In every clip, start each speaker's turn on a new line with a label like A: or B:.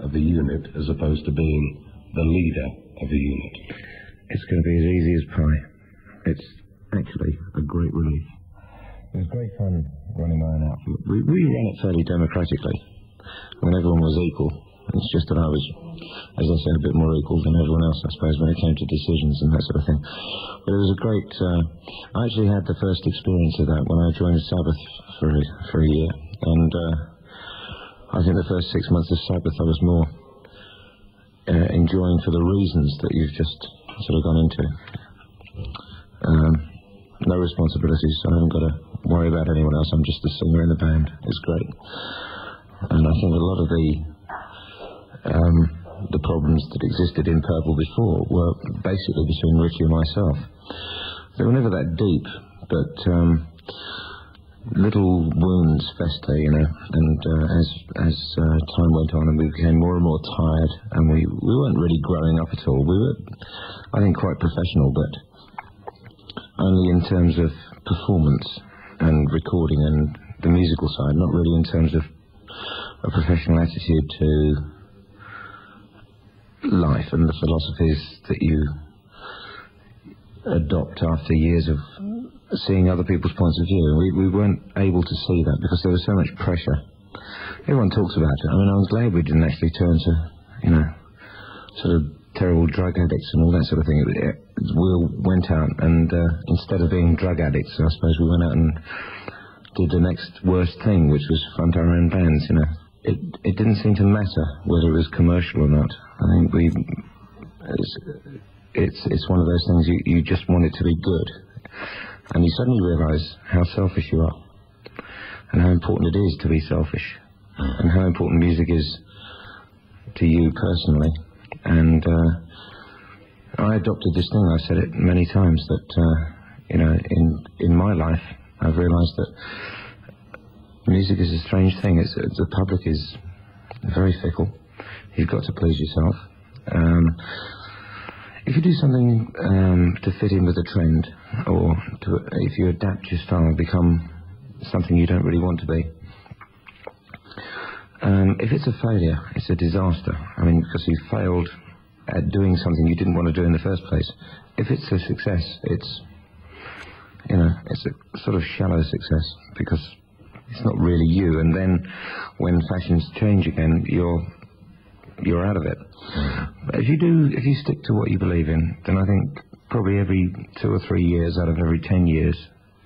A: of a unit as opposed to being the leader of a unit?
B: It's going to be as easy as pie. It's actually a great relief. It was great fun running my own outfit. We ran it fairly democratically, when everyone was equal. It's just that I was, as I say, a bit more equal than everyone else, I suppose, when it came to decisions and that sort of thing. But it was a great... I actually had the first experience of that when I joined Sabbath for a year. And I think the first 6 months of Sabbath I was more enjoying for the reasons that you've just sort of gone into. No responsibilities, so I haven't got to worry about anyone else. I'm just a singer in the band. It's great. And I think a lot of the problems that existed in Purple before were basically between Ritchie and myself. They were never that deep, but little wounds fester, you know, and as time went on and we became more and more tired, and we weren't really growing up at all. We were, I think, quite professional, but only in terms of performance and recording and the musical side, not really in terms of a professional attitude to life and the philosophies that you adopt after years of seeing other people's points of view. We weren't able to see that because there was so much pressure. Everyone talks about it. I mean, I was glad we didn't actually turn to, you know, sort of terrible drug addicts and all that sort of thing. We went out and instead of being drug addicts, I suppose we went out and did the next worst thing, which was front our own bands, you know. It didn't seem to matter whether it was commercial or not. I think it's one of those things you just want it to be good. And you suddenly realise how selfish you are and how important it is to be selfish and how important music is to you personally. And I adopted this thing, I've said it many times, that, you know, in my life I've realised that music is a strange thing. The public is very fickle. You've got to please yourself. If you do something to fit in with a trend, or if you adapt your style, become something you don't really want to be, if it's a failure, it's a disaster. I mean, because you failed at doing something you didn't want to do in the first place. If it's a success, it's, you know, it's a sort of shallow success because it's not really you. And then when fashions change again, you're out of it. But if you stick to what you believe in, then I think probably every 2 or 3 years out of every 10 years,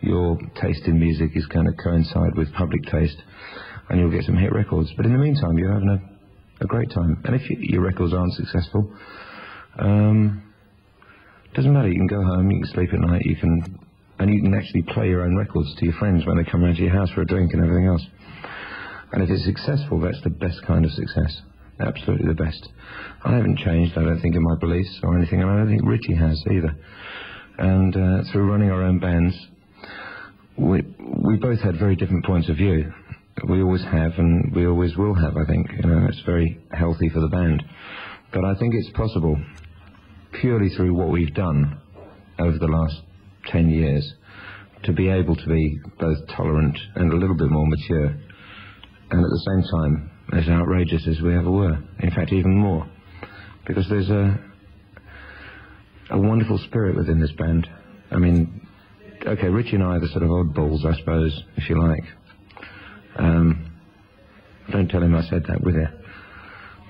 B: your taste in music is going to coincide with public taste, and you'll get some hit records. But in the meantime, you're having a great time. And if your records aren't successful, doesn't matter. You can go home, you can sleep at night, you can actually play your own records to your friends when they come around to your house for a drink and everything else. And if it's successful, that's the best kind of success. Absolutely the best. I haven't changed, I don't think, in my beliefs or anything, and I don't think Ritchie has either. And through running our own bands, we both had very different points of view. We always have, and we always will have, I think. You know, it's very healthy for the band. But I think it's possible, purely through what we've done over the last 10 years, to be able to be both tolerant and a little bit more mature, and at the same time as outrageous as we ever were. In fact, even more. Because there's a wonderful spirit within this band. I mean, okay, Ritchie and I are the sort of oddballs, I suppose, if you like. Don't tell him I said that, will you?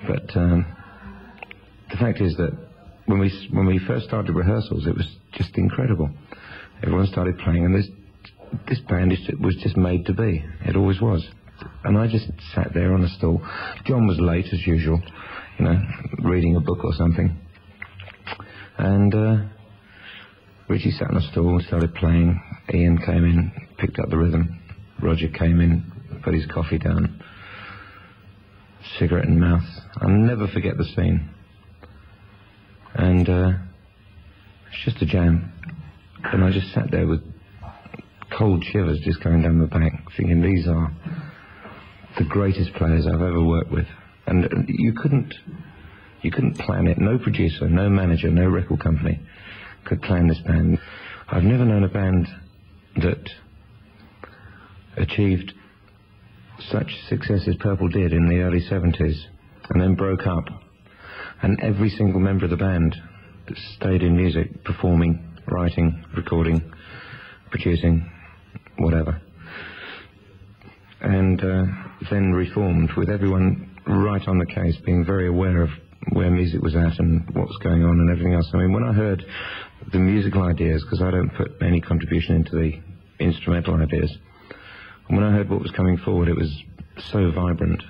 B: But the fact is that when we first started rehearsals, it was just incredible. Everyone started playing, and this band was just made to be. It always was. And I just sat there on a stool. Jon was late, as usual, you know, reading a book or something. And Ritchie sat on a stool and started playing. Ian came in, picked up the rhythm. Roger came in, put his coffee down, cigarette in mouth. I'll never forget the scene. And it's just a jam. And I just sat there with cold shivers just going down my back, thinking these are the greatest players I've ever worked with. And you couldn't plan it. No producer, no manager, no record company could plan this band. I've never known a band that achieved such success as Purple did in the early 70s and then broke up. And every single member of the band stayed in music, performing, writing, recording, producing, whatever. And then reformed, with everyone right on the case, being very aware of where music was at and what was going on and everything else. I mean, when I heard the musical ideas, because I don't put any contribution into the instrumental ideas, and when I heard what was coming forward, it was so vibrant